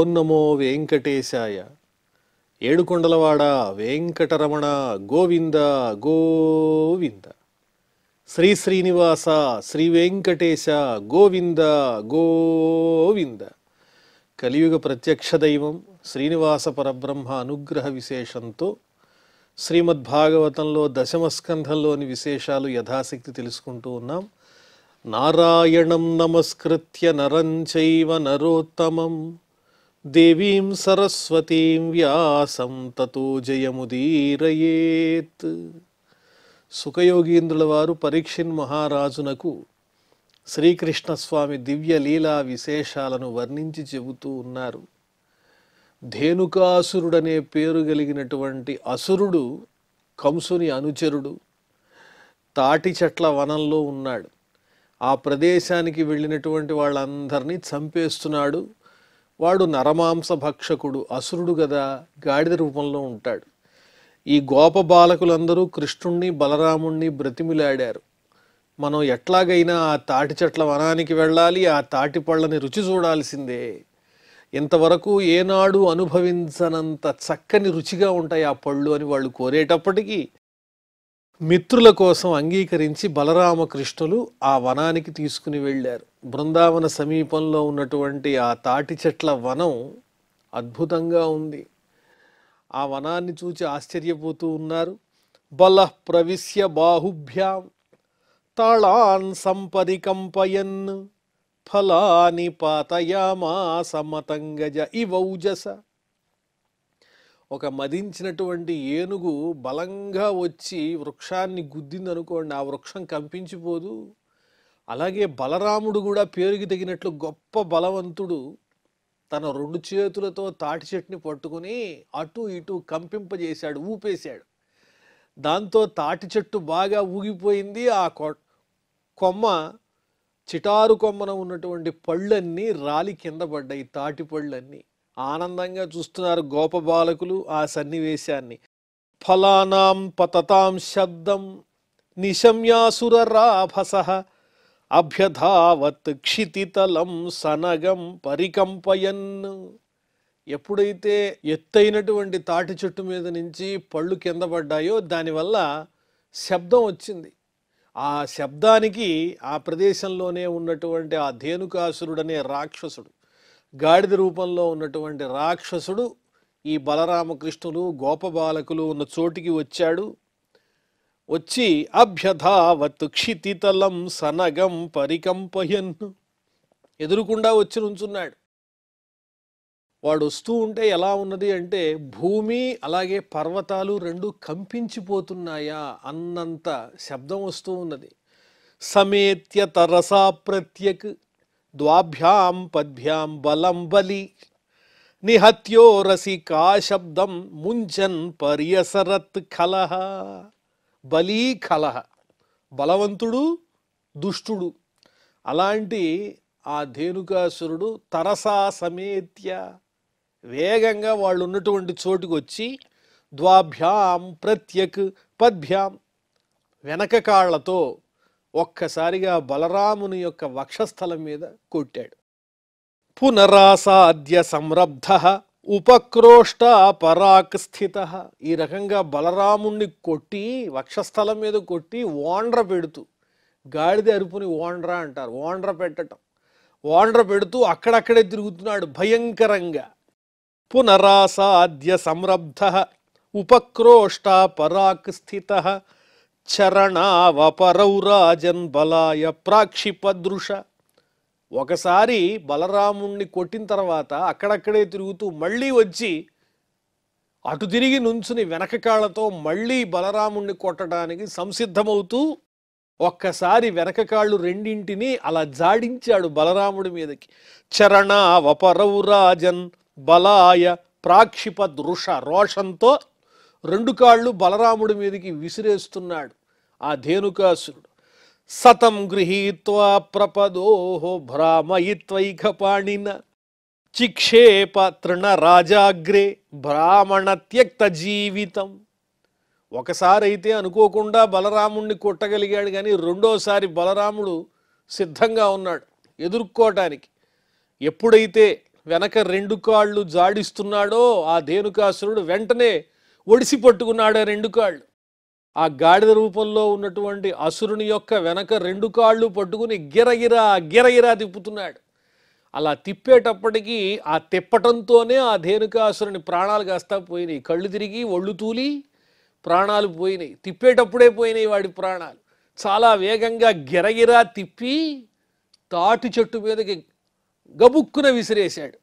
ఓం నమో వెంకటేశాయ. ఏడుకొండలవాడ వెంకటరమణ గోవింద గోవింద. శ్రీ శ్రీనివాస శ్రీ వెంకటేశ గోవింద గోవింద. కలియుగ ప్రత్యక్ష దైవం శ్రీనివాస పరబ్రహ్మ అనుగ్రహ విశేషంతో శ్రీమద్భాగవతంలో దశమస్కంధంలోని విశేషాలు యథాశక్తి తెలుసుకుంటూ ఉన్నాం. నారాయణం నమస్కృత్య నరం చైవ నరోత్తమం దేవీం సరస్వతీం వ్యాసం తతో జయముదీరయేత్. సుఖయోగీంద్రుల వారు పరీక్షిన్ మహారాజునకు శ్రీకృష్ణస్వామి దివ్య లీలా విశేషాలను వర్ణించి చెబుతూ ఉన్నారు. ధేనుకాసురుడనే పేరు కలిగినటువంటి అసురుడు కంసుని అనుచరుడు. తాటి చెట్ల వనంలో ఉన్నాడు. ఆ ప్రదేశానికి వెళ్ళినటువంటి వాళ్ళందరినీ చంపేస్తున్నాడు. వాడు నరమాంస భక్షకుడు, అసురుడు కదా, గాడిద రూపంలో ఉంటాడు. ఈ గోప బాలకులందరూ కృష్ణుణ్ణి బలరాముణ్ణి బ్రతిమిలాడారు. మనం ఎట్లాగైనా ఆ తాటి చెట్ల వనానికి వెళ్ళాలి, ఆ తాటి పళ్ళని రుచి చూడాల్సిందే. ఇంతవరకు ఏనాడు అనుభవించనంత చక్కని రుచిగా ఉంటాయి ఆ పళ్ళు అని వాళ్ళు కోరేటప్పటికీ మిత్రుల కోసం అంగీకరించి బలరామకృష్ణులు ఆ వనానికి తీసుకుని వెళ్ళారు. బృందావన సమీపంలో ఉన్నటువంటి ఆ తాటి చెట్ల వనం అద్భుతంగా ఉంది. ఆ వనాన్ని చూచి ఆశ్చర్యపోతూ ఉన్నారు. బల ప్రవిశ్య బాహుభ్యాం తాళాన్ సంపరికంపయన్ ఫలాని పాతయామాస మతంగజ ఇవౌజస. ఒక మదించినటువంటి ఏనుగు బలంగా వచ్చి వృక్షాన్ని గుద్దిందనుకోండి, ఆ వృక్షం కంపించిపోదు. అలాగే బలరాముడు కూడా పేరుకి తగినట్లు గొప్ప బలవంతుడు. తన రెండు చేతులతో తాటి చెట్టుని పట్టుకుని అటు ఇటు కంపింపజేశాడు, ఊపేశాడు. దాంతో తాటి చెట్టు బాగా ఊగిపోయింది. ఆ కొమ్మ చిటారు కొమ్మన ఉన్నటువంటి పళ్ళన్నీ రాలి కింద పడ్డాయి. తాటి పళ్ళన్నీ ఆనందంగా చూస్తున్నారు గోప బాలకులు ఆ సన్నివేశాన్ని. ఫలానాం పతతాం శబ్దం నిశమ్యాసుర రాభసః అభ్యధావత్ క్షితితలం సనగం పరికంపయన్. ఎప్పుడైతే ఎత్తైనటువంటి తాటి చెట్టు మీద నుంచి పళ్ళు కింద పడ్డాయో దానివల్ల శబ్దం వచ్చింది. ఆ శబ్దానికి ఆ ప్రదేశంలోనే ఉన్నటువంటి ఆ ధేనుకాసురుడనే రాక్షసుడు, గాడిద రూపంలో ఉన్నటువంటి రాక్షసుడు ఈ బలరామకృష్ణులు గోపబాలకులు ఉన్న చోటికి వచ్చాడు. వచ్చి అభ్యధావత్ క్షితితలం సనగం పరికంపయన్, ఎదురుకుండా వచ్చి నుంచున్నాడు. వాడు వస్తూ ఉంటే ఎలా ఉన్నది అంటే భూమి అలాగే పర్వతాలు రెండు కంపించిపోతున్నాయా అన్నంత శబ్దం వస్తూ ఉన్నది. సమేత్య తరసా ప్రత్యక్ ద్వాభ్యాం పద్భ్యాం బలం బలి నిహత్యో రసికా శబ్దం ముంచన్ పర్యసరత్ ఖలహ. బలి ఖలహ, బలవంతుడు దుష్టుడు. అలాంటి ఆ ధేనుకాసురుడు తరసా సమేత్య వేగంగా వాళ్ళు ఉన్నటువంటి చోటుకు వచ్చి ద్వాభ్యాం ప్రత్యక్ పద్భ్యాం వెనక కాళ్లతో ఒక్కసారిగా బలరాముని యొక్క వక్షస్థలం మీద కొట్టాడు. పునరాసాద్య సంరబ్ధ ఉపక్రోష్ట పరాక్ స్థిత. ఈ రకంగా బలరాముణ్ణి కొట్టి వక్షస్థలం మీద కొట్టి ఓండ్ర పెడుతూ, గాడిద అరుపుని ఓండ్ర అంటారు, ఓండ్ర పెట్టడం, ఓండ్ర పెడుతూ అక్కడక్కడే తిరుగుతున్నాడు భయంకరంగా. పునరాసాద్య సంరబ్ధ ఉపక్రోష్ట పరాక్ స్థిత చరణావపరౌరాజన్ బలాయ ప్రాక్షిపదృష. ఒకసారి బలరాముణ్ణి కొట్టిన తర్వాత అక్కడక్కడే తిరుగుతూ మళ్ళీ వచ్చి అటు తిరిగి నుంచుని వెనక కాళ్లతో మళ్ళీ బలరాముణ్ణి కొట్టడానికి సంసిద్ధమవుతూ ఒక్కసారి వెనక కాళ్ళు రెండింటినీ అలా జాడించాడు బలరాముడి మీదకి. చరణావపరౌరాజన్ బలాయ ప్రాక్షిపదృష. రోషంతో రెండు కాళ్ళు బలరాముడి మీదకి విసిరేస్తున్నాడు ఆ ధేనుకాసురుడు. సతం గృహీత్వా ప్రపదోహో భ్రామయిత్వైకపాణిన చిక్షేప తృణ రాజాగ్రే బ్రాహ్మణ త్యక్త జీవితం. ఒకసారి అయితే అనుకోకుండా బలరాముణ్ణి కొట్టగలిగాడు, కానీ రెండోసారి బలరాముడు సిద్ధంగా ఉన్నాడు ఎదుర్కోవటానికి. ఎప్పుడైతే వెనక రెండు కాళ్ళు జాడిస్తున్నాడో ఆ ధేనుకాసురుడు వెంటనే ఒడిసి పట్టుకున్నాడు ఆ రెండు కాళ్ళు. ఆ గాడిద రూపంలో ఉన్నటువంటి అసురుని యొక్క వెనక రెండు కాళ్ళు పట్టుకుని గిరగిరా గిరగిరా తిప్పుతున్నాడు. అలా తిప్పేటప్పటికీ ఆ తిప్పటంతోనే ఆ ధేనుకాసురుని ప్రాణాలు కాస్తా పోయినాయి. కళ్ళు తిరిగి ఒళ్ళు తూలి ప్రాణాలు పోయినాయి. తిప్పేటప్పుడే పోయినాయి వాడి ప్రాణాలు. చాలా వేగంగా గిరగిరా తిప్పి తాటి చెట్టు మీదకి గబుక్కున విసిరేశాడు.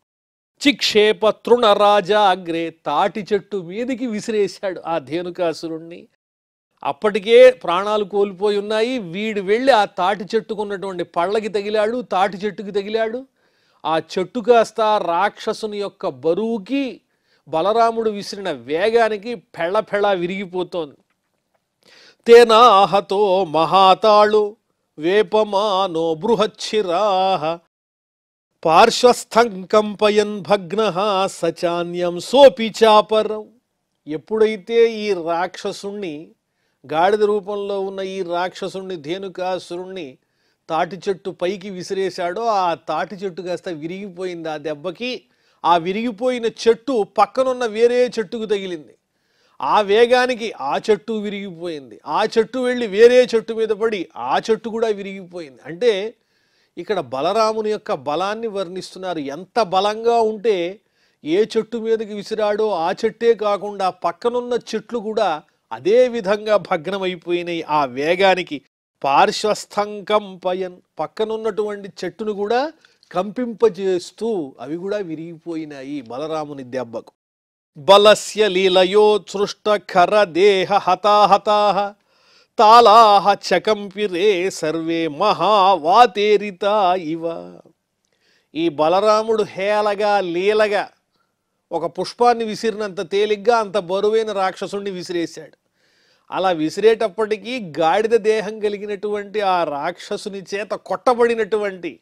చిక్షేప తృణరాజా అగ్రే, తాటి చెట్టు మీదకి విసిరేశాడు ఆ ధేనుకాసురుణ్ణి. అప్పటికే ప్రాణాలు కోల్పోయి ఉన్నాయి. వీడు వెళ్ళి ఆ తాటి చెట్టుకున్నటువంటి పళ్ళకి తగిలాడు, తాటి చెట్టుకి తగిలాడు. ఆ చెట్టు కాస్త రాక్షసుని యొక్క బరువుకి బలరాముడు విసిరిన వేగానికి పెళ్ళ విరిగిపోతోంది. తేనాహతో మహాతాళు వేపమానో బృహచ్చిరాహ పార్శ్వస్థం కంపయన్ భగ్న సచాన్యం సోపి చాపరం. ఎప్పుడైతే ఈ రాక్షసుణ్ణి, గాడిద రూపంలో ఉన్న ఈ రాక్షసుణ్ణి ధేనుకాసురుణ్ణి తాటి చెట్టు పైకి విసిరేశాడో ఆ తాటి చెట్టు కాస్త విరిగిపోయింది. ఆ దెబ్బకి ఆ విరిగిపోయిన చెట్టు పక్కనున్న వేరే చెట్టుకు తగిలింది. ఆ వేగానికి ఆ చెట్టు విరిగిపోయింది. ఆ చెట్టు వెళ్ళి వేరే చెట్టు మీద పడి ఆ చెట్టు కూడా విరిగిపోయింది. అంటే ఇక్కడ బలరాముని యొక్క బలాన్ని వర్ణిస్తున్నారు. ఎంత బలంగా ఉంటే ఏ చెట్టు మీదకి విసిరాడో ఆ చెట్టే కాకుండా పక్కనున్న చెట్లు కూడా అదే విధంగా భగ్నమైపోయినాయి ఆ వేగానికి. పార్శ్వస్థం కంపయన్, పక్కనున్నటువంటి చెట్టును కూడా కంపింపజేస్తూ అవి కూడా విరిగిపోయినాయి బలరాముని దెబ్బకు. బలస్య లీలయోత్సృష్ట ఖర దేహ హతాహతాః తాళాః చకంపిరే సర్వే మహావాతేరితా ఇవ. ఈ బలరాముడు హేళగా లీలగా ఒక పుష్పాన్ని విసిరినంత తేలిగ్గా అంత బరువైన రాక్షసుణ్ణి విసిరేశాడు. అలా విసిరేటప్పటికీ గాడిద దేహం కలిగినటువంటి ఆ రాక్షసుని చేత కొట్టబడినటువంటి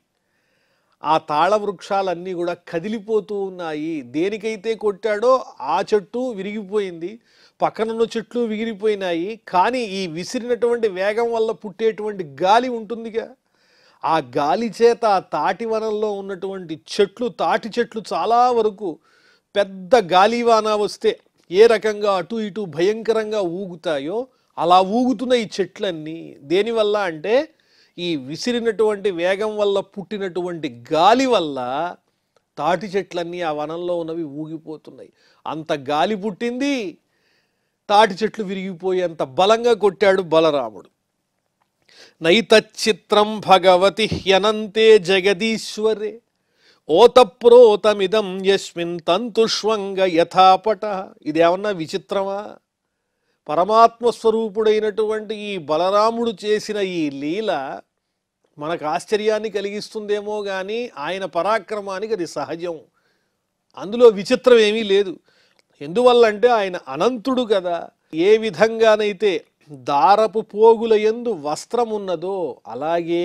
ఆ తాళ వృక్షాలన్నీ కూడా కదిలిపోతూ ఉన్నాయి. దేనికైతే కొట్టాడో ఆ చెట్టు విరిగిపోయింది, పక్కనున్న చెట్లు విరిగిపోయినాయి. కానీ ఈ విసిరినటువంటి వేగం వల్ల పుట్టేటువంటి గాలి ఉంటుందిగా, ఆ గాలి చేత ఆ తాటి వనంలో ఉన్నటువంటి చెట్లు, తాటి చెట్లు చాలా వరకు పెద్ద గాలివాన వస్తే ఏ రకంగా అటు ఇటు భయంకరంగా ఊగుతాయో అలా ఊగుతున్న ఈ చెట్లన్నీ దేనివల్ల అంటే ఈ విసిరినటువంటి వేగం వల్ల పుట్టినటువంటి గాలి వల్ల తాటి చెట్లన్నీ ఆ వనంలో ఉన్నవి ఊగిపోతున్నాయి. అంత గాలి పుట్టింది, తాటి చెట్లు విరిగిపోయేంత బలంగా కొట్టాడు బలరాముడు. నైతచ్చిత్రం భగవతి హ్యనంతే జగదీశ్వరే ఓతప్రోతమిదం యస్మిన్ తంతుష్వంగ యథాపట. ఇదేమన్నా విచిత్రమా? పరమాత్మ స్వరూపుడైనటువంటి ఈ బలరాముడు చేసిన ఈ లీల మనకు ఆశ్చర్యాన్ని కలిగిస్తుందేమో కానీ ఆయన పరాక్రమానికి అది సహజం. అందులో విచిత్రం ఏమీ లేదు. ఎందువల్లంటే ఆయన అనంతుడు కదా. ఏ విధంగానైతే దారపు పోగుల యందు వస్త్రం ఉన్నదో అలాగే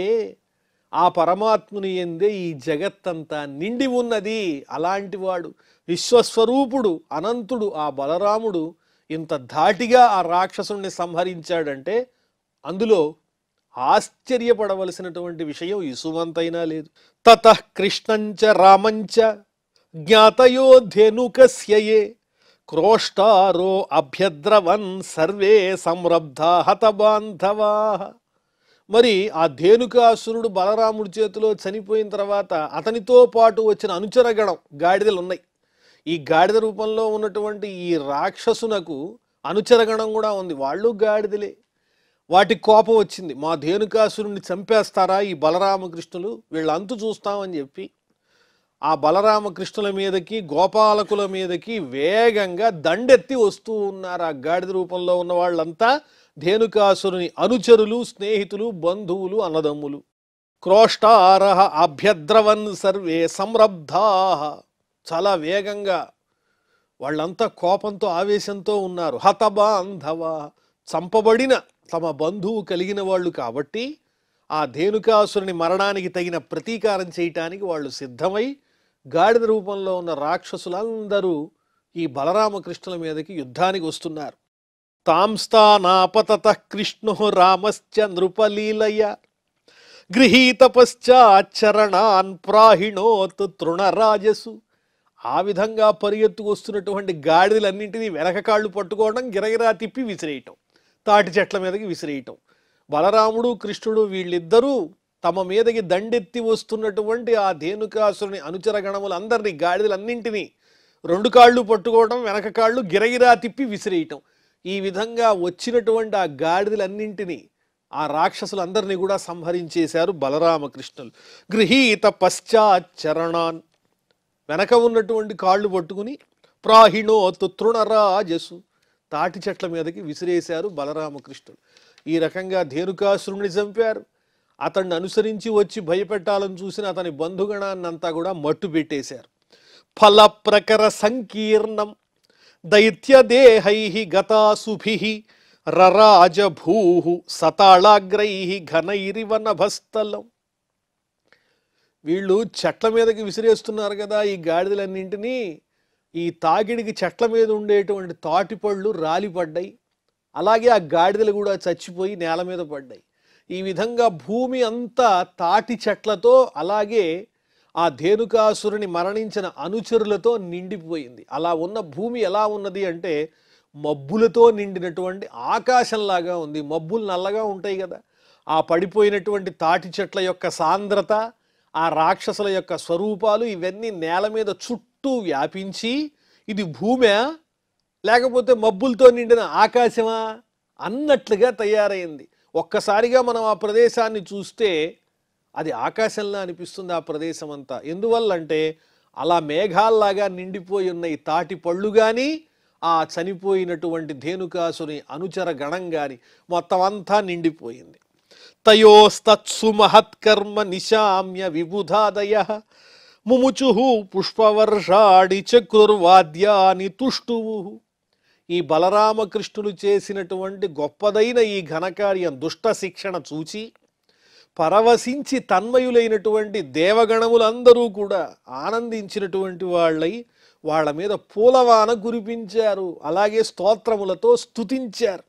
ఆ పరమాత్ముని యందే ఈ జగత్తంతా నిండి ఉన్నది. అలాంటి వాడు విశ్వస్వరూపుడు అనంతుడు ఆ బలరాముడు ఇంత ధాటిగా ఆ రాక్షసుని సంహరించాడంటే అందులో ఆశ్చర్యపడవలసినటువంటి విషయం ఇసుమంతైనా లేదు. తతః కృష్ణంచ రామంచ జ్ఞాతయోధేనుకస్యయే క్రోష్టారో అభ్యద్రవన్ సర్వే సంరబ్ధా హతబాంధవా. మరి ఆ ధేనుకాసురుడు బలరాముడి చేతిలో చనిపోయిన తర్వాత అతనితో పాటు వచ్చిన అనుచరగణం గాడిదలు ఉన్నాయి. ఈ గాడిద రూపంలో ఉన్నటువంటి ఈ రాక్షసునకు అనుచరగణం కూడా ఉంది, వాళ్ళు గాడిదలే. వాటి కోపం వచ్చింది, మా ధేనుకాసురుణ్ణి చంపేస్తారా ఈ బలరామకృష్ణులు, వీళ్ళ అంతు చూస్తామని చెప్పి ఆ బలరామకృష్ణుల మీదకి గోపాలకుల మీదకి వేగంగా దండెత్తి వస్తూ ఉన్నారు. ఆ గాడిద రూపంలో ఉన్న వాళ్ళంతా ధేనుకాసురుని అనుచరులు, స్నేహితులు, బంధువులు, అన్నదమ్ములు. క్రోష్టారః అభ్యద్రవన్ సర్వే సంరబ్ధాః, చాలా వేగంగా వాళ్ళంతా కోపంతో ఆవేశంతో ఉన్నారు. హతబాంధవ, చంపబడిన తమ బంధువు కలిగిన వాళ్ళు కాబట్టి ఆ ధేనుకాసురుని మరణానికి తగిన ప్రతీకారం చేయటానికి వాళ్ళు సిద్ధమై గాడిద రూపంలో ఉన్న రాక్షసులందరూ ఈ బలరామకృష్ణుల మీదకి యుద్ధానికి వస్తున్నారు. తాంస్తానాపతతః కృష్ణో రామశ్చ నృపలీలయ గృహీత పశ్చాచ్చరణాన్ ప్రాహిణోత్ తృణరాజసు ఆ విధంగా పరిగెత్తుకు వస్తున్నటువంటి గాడిదలన్నింటినీ వెనక కాళ్ళు పట్టుకోవడం, గిరగిరా తిప్పి విసిరేయటం, తాటి చెట్ల మీదకి విసిరేయటం. బలరాముడు కృష్ణుడు వీళ్ళిద్దరూ తమ మీదకి దండెత్తి వస్తున్నటువంటి ఆ ధేనుకాసురుని అనుచర గణములందరినీ, గాడిదలన్నింటినీ రెండు కాళ్ళు పట్టుకోవడం, వెనక కాళ్ళు గిరగిరా తిప్పి విసిరేయటం. ఈ విధంగా వచ్చినటువంటి ఆ గాడిదలన్నింటినీ, ఆ రాక్షసులందరినీ కూడా సంహరించేశారు బలరామకృష్ణులు. గృహీత పశ్చాచరణాన్, వెనక ఉన్నటువంటి కాళ్ళు పట్టుకుని ప్రాహిణోతు తృణరాజసు, తాటి చెట్ల మీదకి విసిరేశారు బలరామకృష్ణులు. ఈ రకంగా ధేనుకాసురుణ్ణి చంపారు. అతన్ని అనుసరించి వచ్చి భయపెట్టాలని చూసిన అతని బంధుగణాన్నంతా కూడా మట్టు పెట్టేశారు. ఫల ప్రకర సంకీర్ణం దైత్యదేహై గతాసుభి రరాజభూ సతాళాగ్రై ఘనైరివ నభస్థలం. వీళ్ళు చెట్ల మీదకి విసిరేస్తున్నారు కదా ఈ గాడిదలన్నింటినీ. ఈ తాకిడికి చెట్ల మీద ఉండేటువంటి తాటిపళ్ళు రాలిపడ్డాయి. అలాగే ఆ గాడిదలు కూడా చచ్చిపోయి నేల మీద పడ్డాయి. ఈ విధంగా భూమి అంతా తాటి చెట్లతో, అలాగే ఆ ధేనుకాసురుని మరణించిన అనుచరులతో నిండిపోయింది. అలా ఉన్న భూమి ఎలా ఉన్నది అంటే మబ్బులతో నిండినటువంటి ఆకాశంలాగా ఉంది. మబ్బులు నల్లగా ఉంటాయి కదా, ఆ పడిపోయినటువంటి తాటి చెట్ల యొక్క సాంద్రత, ఆ రాక్షసుల యొక్క స్వరూపాలు ఇవన్నీ నేల మీద చుట్టూ వ్యాపించి, ఇది భూమే లేకపోతే మబ్బులతో నిండిన ఆకాశమా అన్నట్లుగా తయారైంది. ఒక్కసారిగా మనం ఆ ప్రదేశాన్ని చూస్తే అది ఆకాశంలా అనిపిస్తుంది ఆ ప్రదేశం అంతా. ఎందువల్లంటే అలా మేఘాల్లాగా నిండిపోయి ఉన్న ఈ తాటి పళ్ళు కానీ, ఆ చనిపోయినటువంటి ధేనుకాసుని అనుచర గణం కానీ మొత్తం అంతా నిండిపోయింది. తయోస్తత్సు మహత్కర్మ నిశామ్య విబుధాదయ ముముచు పుష్పవర్షాడి చక్రుర్వాద్యాని తుష్టువు. ఈ బలరామకృష్ణులు చేసినటువంటి గొప్పదైన ఈ ఘనకార్యం, దుష్ట శిక్షణ చూచి పరవశించి తన్మయులైనటువంటి దేవగణములందరూ కూడా ఆనందించినటువంటి వాళ్ళై వాళ్ళ మీద పూలవాన కురిపించారు. అలాగే స్తోత్రములతో స్తుతించారు.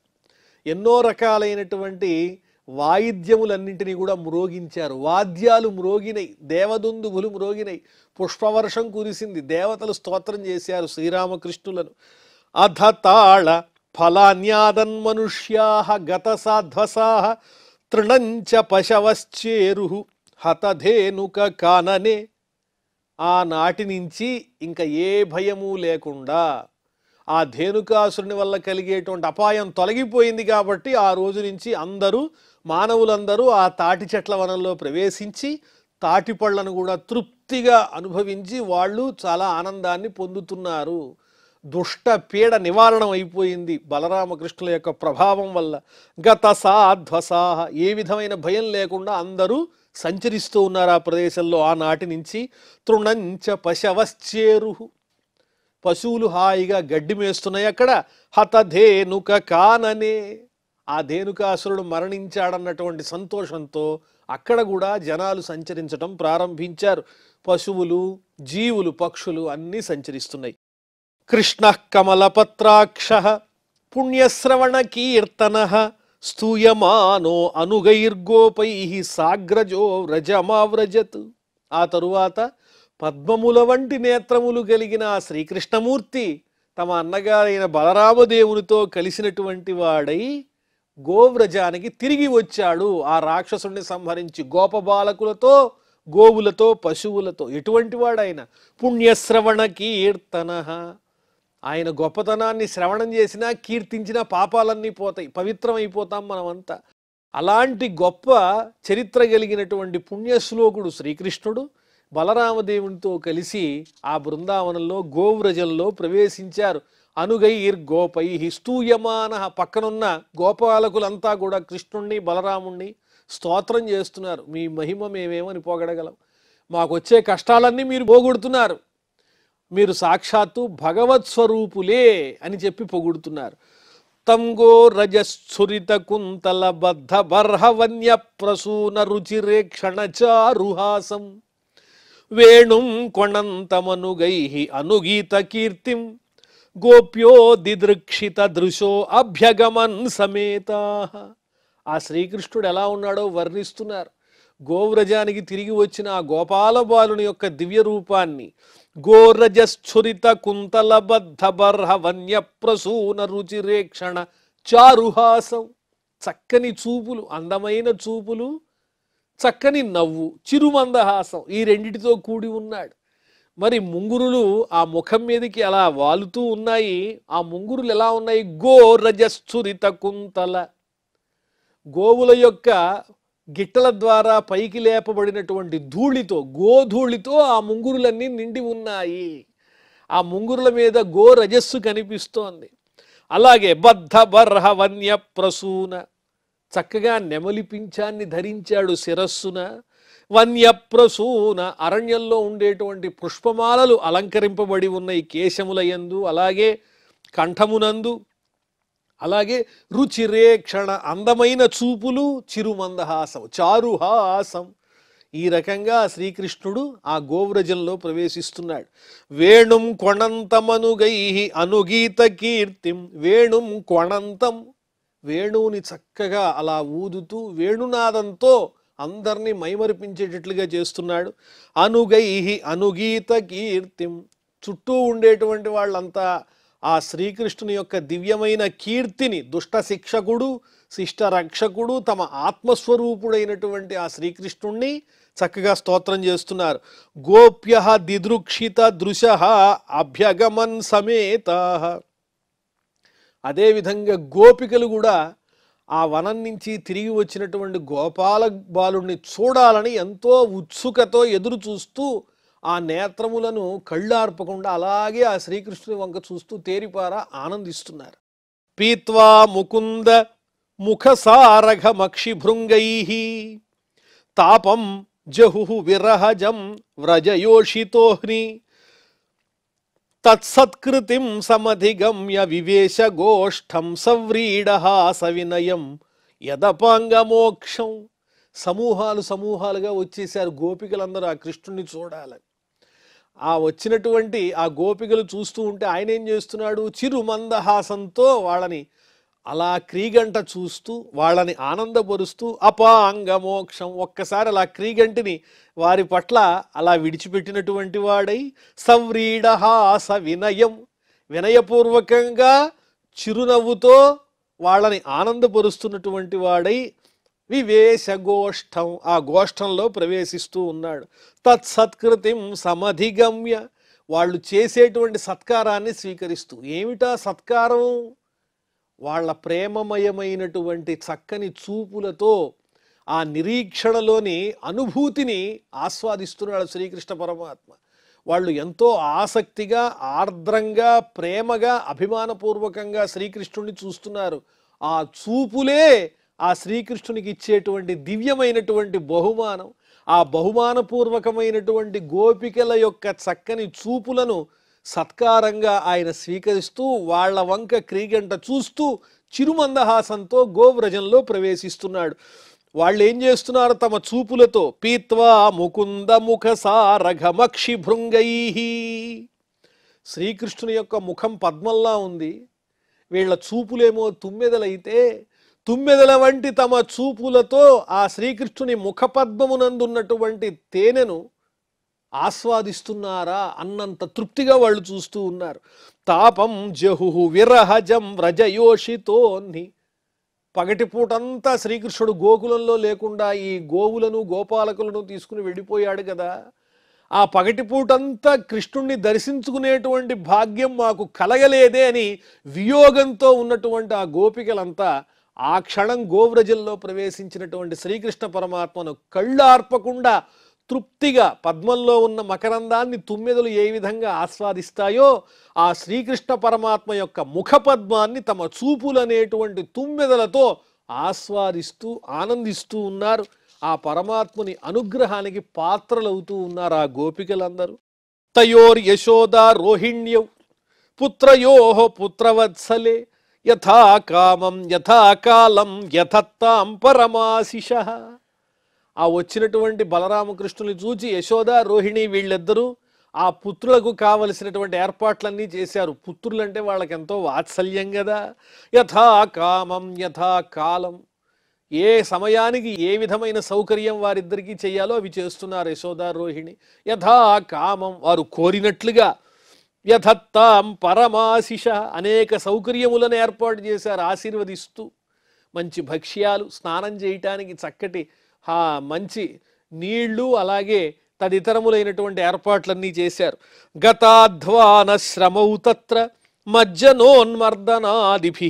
ఎన్నో రకాలైనటువంటి వాయిద్యములన్నింటినీ కూడా మ్రోగించారు. వాద్యాలు మ్రోగినై, దేవదుందువులు మ్రోగినై, పుష్పవర్షం కురిసింది, దేవతలు స్తోత్రం చేశారు శ్రీరామకృష్ణులను. అధతాళ ఫలాన్యాదన్మనుష్యా గత సాధ్వసాః తృణంచ పశవశ్చేరు హతధేనుక కాననే. ఆనాటి నుంచి ఇంకా ఏ భయము లేకుండా ఆ ధేనుకాసురుని వల్ల కలిగేటువంటి అపాయం తొలగిపోయింది. కాబట్టి ఆ రోజు నుంచి అందరూ, మానవులందరూ ఆ తాటి చెట్ల వనంలో ప్రవేశించి తాటి పళ్ళను కూడా తృప్తిగా అనుభవించి వాళ్ళు చాలా ఆనందాన్ని పొందుతున్నారు. దుష్ట పీడ నివారణం అయిపోయింది బలరామకృష్ణుల యొక్క ప్రభావం వల్ల. గత సాధ్వసాహ, ఏ విధమైన భయం లేకుండా అందరూ సంచరిస్తూ ఉన్నారు ఆ ప్రదేశంలో ఆనాటి నుంచి. తృణంచ పశవశ్చేరు, పశువులు హాయిగా గడ్డి మేస్తున్నాయి అక్కడ. హతధేనుక కాననే, ఆ ధేనుకాసురుడు మరణించాడన్నటువంటి సంతోషంతో అక్కడ కూడా జనాలు సంచరించడం ప్రారంభించారు. పశువులు, జీవులు, పక్షులు అన్నీ సంచరిస్తున్నాయి. కృష్ణ కమలపత్రాక్ష పుణ్యశ్రవణ కీర్తన స్తూయమానో అనుగైర్గోపై సాగ్రజో వ్రజమావ్రజత్. ఆ తరువాత పద్మముల వంటి నేత్రములు కలిగిన ఆ శ్రీకృష్ణమూర్తి తమ అన్నగారైన బలరామదేవునితో కలిసినటువంటి వాడై గోవ్రజానికి తిరిగి వచ్చాడు. ఆ రాక్షసుని సంహరించి గోపబాలకులతో, గోవులతో, పశువులతో. ఎటువంటి వాడైన పుణ్యశ్రవణ కీర్తన, ఆయన గొప్పతనాన్ని శ్రవణం చేసినా కీర్తించినా పాపాలన్నీ పోతాయి, పవిత్రమైపోతాం మనమంతా. అలాంటి గొప్ప చరిత్ర కలిగినటువంటి పుణ్యశ్లోకుడు శ్రీకృష్ణుడు బలరామదేవునితో కలిసి ఆ బృందావనంలో గోవ్రజంలో ప్రవేశించారు. అనుగైర్ గోపై స్తూయమాన, పక్కనున్న గోపాలకులంతా కూడా కృష్ణుణ్ణి బలరాముణ్ణి స్తోత్రం చేస్తున్నారు. మీ మహిమ మేమేమని పోగొడగలం, మాకొచ్చే కష్టాలన్నీ మీరు పోగొడుతున్నారు, మీరు సాక్షాత్తు భగవత్ స్వరూపులే అని చెప్పి పొగుడుతున్నారు. తంగో రజస్ఫురిత కుంతల బద్ధ బర్హవన్య ప్రసూన రుచిరే క్షణచారుహాసం వేణుం కొణంతమనుగై అనుగీత కీర్తిం గోప్యో దిదృక్షిత దృశో అభ్యగమన్ సమేత. ఆ శ్రీకృష్ణుడు ఎలా ఉన్నాడో వర్ణిస్తున్నారు. గోవ్రజానికి తిరిగి వచ్చిన ఆ గోపాల బాలుని యొక్క దివ్య రూపాన్ని, గోరజశ్చురిత కుంతల బద్ధ బర్హ వన్య ప్రసూన రుచిరేక్షణ చారుహాసం. చక్కని చూపులు, అందమైన చూపులు, చక్కని నవ్వు, చిరుమందహాసం, ఈ రెండిటితో కూడి ఉన్నాడు. మరి ముంగురులు ఆ ముఖం మీదకి అలా వాలుతూ ఉన్నాయి. ఆ ముంగురులు ఎలా ఉన్నాయి? గోరజశ్చురిత కుంతల, గోవుల యొక్క గిట్టల ద్వారా పైకి లేపబడినటువంటి ధూళితో, గోధూళితో ఆ ముంగురులన్నీ నిండి ఉన్నాయి. ఆ ముంగురుల మీద గోరజస్సు కనిపిస్తోంది. అలాగే బద్ధ బర్హ వన్య ప్రసూన, చక్కగా నెమలి పింఛాన్ని ధరించాడు శిరస్సున. వన్య ప్రసూన, అరణ్యంలో ఉండేటువంటి పుష్పమాలలు అలంకరింపబడి ఉన్నాయి కేశముల యందు, అలాగే కంఠమునందు. అలాగే రుచిరేక్షణ, అందమైన చూపులు, చిరుమందహాసం, చారుహాసం. ఈ రకంగా శ్రీకృష్ణుడు ఆ గోవ్రజంలో ప్రవేశిస్తున్నాడు. వేణుం కొణంతమనుగై అనుగీత కీర్తిం, వేణుం కొణంతం, వేణువుని చక్కగా అలా ఊదుతూ వేణునాదంతో అందరినీ మైమరిపించేటట్లుగా చేస్తున్నాడు. అనుగై అనుగీత కీర్తిం, చుట్టూ ఉండేటువంటి వాళ్ళంతా ఆ శ్రీకృష్ణుని యొక్క దివ్యమైన కీర్తిని, దుష్ట శిక్షకుడు, శిష్ట రక్షకుడు, తమ ఆత్మస్వరూపుడైనటువంటి ఆ శ్రీకృష్ణుణ్ణి చక్కగా స్తోత్రం చేస్తున్నారు. గోప్య దిదృక్షిత దృశ అభ్యగమన్ సమేత. అదేవిధంగా గోపికలు కూడా ఆ వనం నుంచి తిరిగి వచ్చినటువంటి గోపాల బాలుడిని చూడాలని ఎంతో ఉత్సుకతో ఎదురు చూస్తూ ఆ నేత్రములను కళ్ళార్పకుండా అలాగే ఆ శ్రీకృష్ణుని వంక చూస్తూ తేరిపారా ఆనందిస్తున్నారు. పీత్వా ముకుంద ముఖసారఘమక్షిభృంగై తాపం జహు విరహజం వ్రజయోషితోహ్ని తత్సత్కృతిం సమధిగమ్య వివేశ గోష్ఠం సవ్రీడహాస వినయం యదపాంగమోక్షం. సమూహాలు సమూహాలుగా వచ్చేసారు గోపికలందరూ ఆ కృష్ణుణ్ణి చూడాలని. ఆ వచ్చినటువంటి ఆ గోపికలు చూస్తూ ఉంటే ఆయన ఏం చేస్తున్నాడు? చిరుమందహాసంతో వాళ్ళని అలా క్రీగంట చూస్తూ వాళ్ళని ఆనందపరుస్తూ అపాంగమోక్షం, ఒక్కసారి అలా క్రీగంటిని వారి పట్ల అలా విడిచిపెట్టినటువంటి వాడై సవ్రీడహాస వినయం, వినయపూర్వకంగా చిరునవ్వుతో వాళ్ళని ఆనందపరుస్తున్నటువంటి వాడై వివేశ గోష్ఠం, ఆ గోష్ఠంలో ప్రవేశిస్తూ ఉన్నాడు. తత్సత్కృతిం సమధిగమ్య, వాళ్ళు చేసేటువంటి సత్కారాన్ని స్వీకరిస్తూ. ఏమిటా సత్కారం? వాళ్ళ ప్రేమమయమైనటువంటి చక్కని చూపులతో ఆ నిరీక్షణలోని అనుభూతిని ఆస్వాదిస్తున్నాడు శ్రీకృష్ణ పరమాత్మ. వాళ్ళు ఎంతో ఆసక్తిగా, ఆర్ద్రంగా, ప్రేమగా, అభిమానపూర్వకంగా శ్రీకృష్ణుడిని చూస్తున్నారు. ఆ చూపులే ఆ శ్రీకృష్ణునికి ఇచ్చేటువంటి దివ్యమైనటువంటి బహుమానం. ఆ బహుమానపూర్వకమైనటువంటి గోపికల యొక్క చక్కని చూపులను సత్కారంగా ఆయన స్వీకరిస్తూ వాళ్ళ వంక క్రీగంట చూస్తూ చిరుమందహాసంతో గోవ్రజంలో ప్రవేశిస్తున్నాడు. వాళ్ళు ఏం చేస్తున్నారు? తమ చూపులతో పీత్వా ముకుంద ముఖ సారఘమక్షి భృంగై. శ్రీకృష్ణుని యొక్క ముఖం పద్మంలా ఉంది, వీళ్ళ చూపులేమో తుమ్మెదలైతే తుమ్మెదల వంటి తమ చూపులతో ఆ శ్రీకృష్ణుని ముఖపద్మమునందున్నటువంటి తేనెను ఆస్వాదిస్తున్నారా అన్నంత తృప్తిగా వాళ్ళు చూస్తూ ఉన్నారు. తాపం జహు విరహజం వ్రజయోషితోన్ని. పగటిపూటంతా శ్రీకృష్ణుడు గోకులంలో లేకుండా ఈ గోవులను గోపాలకులను తీసుకుని వెళ్ళిపోయాడు కదా. ఆ పగటిపూటంతా కృష్ణుణ్ణి దర్శించుకునేటువంటి భాగ్యం మాకు కలగలేదే అని వియోగంతో ఉన్నటువంటి ఆ గోపికలంతా ఆ క్షణం గోవ్రజంలో ప్రవేశించినటువంటి శ్రీకృష్ణ పరమాత్మను కళ్ళార్పకుండా తృప్తిగా పద్మంలో ఉన్న మకరందాన్ని తుమ్మెదలు ఏ విధంగా ఆస్వాదిస్తాయో ఆ శ్రీకృష్ణ పరమాత్మ యొక్క ముఖపద్మాన్ని తమ చూపులనేటువంటి తుమ్మెదలతో ఆస్వాదిస్తూ ఆనందిస్తూ ఉన్నారు. ఆ పరమాత్ముని అనుగ్రహానికి పాత్రలవుతూ ఉన్నారు ఆ గోపికలందరూ. తయోర్ యశోద రోహిణ్యౌ పుత్రయోః పుత్రవత్సలే యథా కామం యథా కాలం యథత్తాం పరమాశిషః. ఆ వచ్చినటువంటి బలరామకృష్ణుని చూచి యశోద రోహిణి వీళ్ళిద్దరూ ఆ పుత్రులకు కావలసినటువంటి ఏర్పాట్లన్నీ చేశారు. పుత్రులంటే వాళ్ళకి ఎంతో వాత్సల్యం కదా. యథా కామం యథా కాలం, ఏ సమయానికి ఏ విధమైన సౌకర్యం వారిద్దరికీ చేయాలో అవి చేస్తున్నారు యశోదా రోహిణి. యథా కామం, వారు కోరినట్లుగా, యథత్తాం పరమాశిష, అనేక సౌకర్యములను ఏర్పాటు చేశారు ఆశీర్వదిస్తూ. మంచి భక్ష్యాలు, స్నానం చేయటానికి చక్కటి మంచి నీళ్లు, అలాగే తదితరములైనటువంటి ఏర్పాట్లన్నీ చేశారు. గతాధ్వాన శ్రమౌ తత్ర మజ్జనోన్మర్దనాదిభి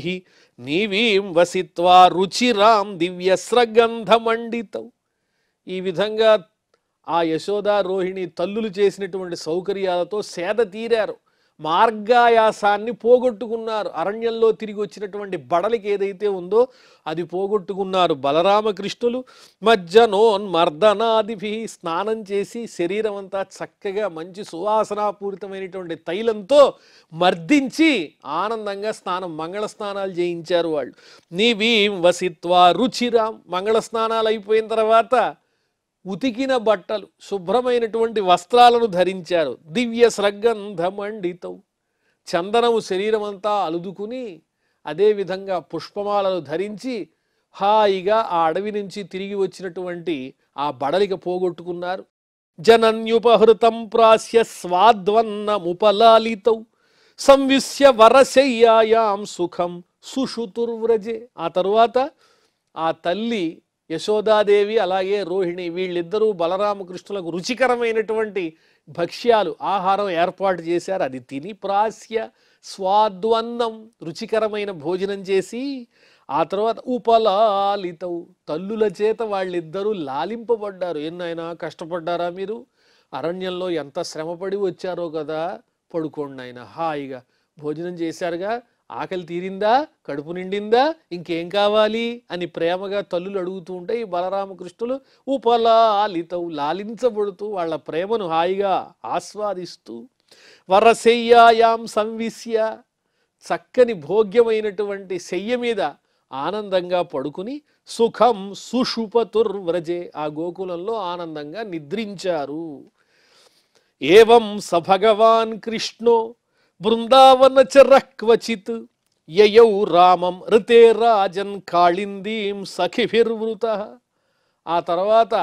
నీవీం వసిత్వా రుచిరాం దివ్యస్రగంధమండితం. ఈ విధంగా ఆ యశోదా రోహిణి తల్లులు చేసినటువంటి సౌకర్యాలతో సేద తీరారు, మార్గాయాసాన్ని పోగొట్టుకున్నారు. అరణ్యంలో తిరిగి వచ్చినటువంటి బడలికి ఏదైతే ఉందో అది పోగొట్టుకున్నారు బలరామకృష్ణులు. మజ్జనోన్మర్దనాదిభి, స్నానం చేసి శరీరం అంతా చక్కగా మంచి సువాసనాపూరితమైనటువంటి తైలంతో మర్దించి ఆనందంగా మంగళ స్నానాలు చేయించారు వాళ్ళు. నీవీం వసిత్వా రుచిరాం, మంగళ స్నానాలు అయిపోయిన తర్వాత ఉతికిన బట్టలు, శుభ్రమైనటువంటి వస్త్రాలను ధరించారు. దివ్య స్రగంధమండితం, చందనము శరీరం అంతా అలుదుకుని అదేవిధంగా పుష్పమాలను ధరించి హాయిగా ఆ అడవి నుంచి తిరిగి వచ్చినటువంటి ఆ బడలిక పోగొట్టుకున్నారు. జనన్యుపహృతం ప్రాస్య స్వాద్వన్నముపలాలితౌ సంవిశ్య వరశయ్యాయాం సుఖం సుషుతుర్వ్రజే. ఆ తరువాత ఆ తల్లి యశోదాదేవి అలాగే రోహిణి వీళ్ళిద్దరూ బలరామకృష్ణులకు రుచికరమైనటువంటి భక్ష్యాలు, ఆహారం ఏర్పాటు చేశారు. అది తిని ప్రాస్య స్వాద్వన్నం, రుచికరమైన భోజనం చేసి ఆ తర్వాత ఉపలాలితవు, తల్లుల చేత వాళ్ళిద్దరూ లాలింపబడ్డారు. ఎన్నైనా కష్టపడ్డారా మీరు? అరణ్యంలో ఎంత శ్రమపడి వచ్చారో కదా, పడుకోండి ఆయన హాయిగా, భోజనం చేశారుగా, ఆకలి తీరిందా, కడుపు నిండిందా, ఇంకేం కావాలి అని ప్రేమగా తల్లులు అడుగుతూ ఉంటే ఈ బలరామకృష్ణులు ఉపలాలితవు, లాలించబడుతూ వాళ్ళ ప్రేమను హాయిగా ఆస్వాదిస్తూ వరశయ్యాయాం సంవిశ్య, చక్కని భోగ్యమైనటువంటి శయ్య మీద ఆనందంగా పడుకుని సుఖం సుషుపతుర్వ్రజే, ఆ గోకులంలో ఆనందంగా నిద్రించారు. ఏవం స భగవాన్ కృష్ణో బృందావన చరక్వచిత్ యయౌ రామం ఋతే రాజన్ కాళిందీం సఖిభిర్వృత. ఆ తర్వాత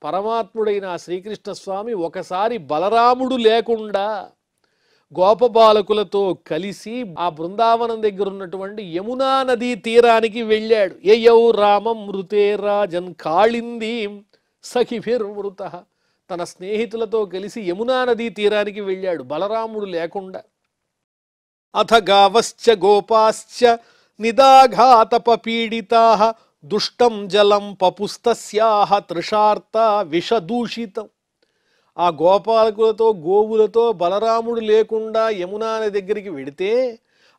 పరమాత్ముడైన శ్రీకృష్ణ స్వామి ఒకసారి బలరాముడు లేకుండా గోపబాలకులతో కలిసి ఆ బృందావనం దగ్గర ఉన్నటువంటి యమునా నదీ తీరానికి వెళ్ళాడు. యయౌ రామం ఋతే రాజన్ కాళిందీం సఖిభిర్వృత, తన స్నేహితులతో కలిసి యమునా నదీ తీరానికి వెళ్ళాడు బలరాముడు లేకుండా. అథ గావశ్చ గోపాశ్చ నిదాఘాతపపీడితాః దుష్టం జలం పపుస్తస్యాః తృషార్త విషదూషితం. ఆ గోపాలకులతో గోవులతో బలరాముడు లేకుండా యమునా నది దగ్గరికి వెడితే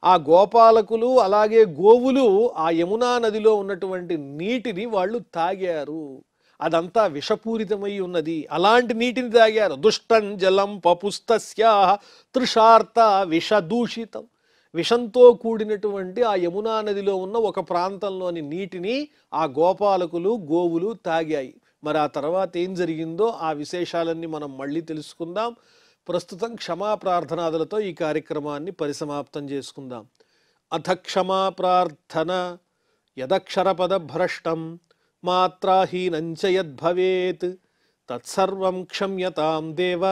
ఆ గోపాలకులు అలాగే గోవులు ఆ యమునా నదిలో ఉన్నటువంటి నీటిని వాళ్ళు తాగారు. అదంతా విషపూరితమై ఉన్నది, అలాంటి నీటిని తాగారు. దుష్టం జలం పపుస్తస్యాః తృషార్త విషదూషితం, విషంతో కూడినటువంటి ఆ యమునా నదిలో ఉన్న ఒక ప్రాంతంలోని నీటిని ఆ గోపాలకులు గోవులు తాగాయి. మరి ఆ తర్వాత ఏం జరిగిందో ఆ విశేషాలన్నీ మనం మళ్ళీ తెలుసుకుందాం. ప్రస్తుతం క్షమా ప్రార్థనాదులతో ఈ కార్యక్రమాన్ని పరిసమాప్తం చేసుకుందాం. అథ క్షమా ప్రార్థన. యదక్షరపదభ్రష్టం మాత్రాహీనంచ యద్భవేత్ తత్సర్వం క్షమ్యతాం దేవ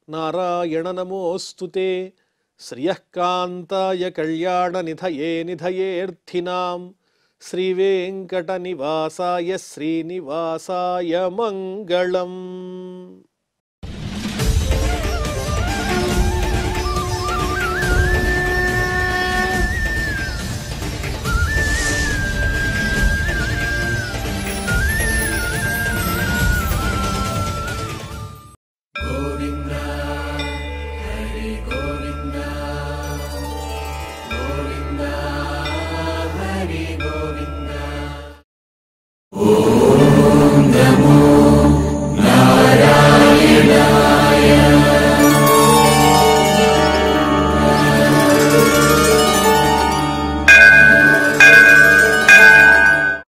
నారాయణ నమోస్తుతే. శ్రియఃకాంతాయ కళ్యాణ నిధయే నిధయేర్థినాం శ్రీవేంకట నివాసాయ శ్రీనివాసాయ మంగళం.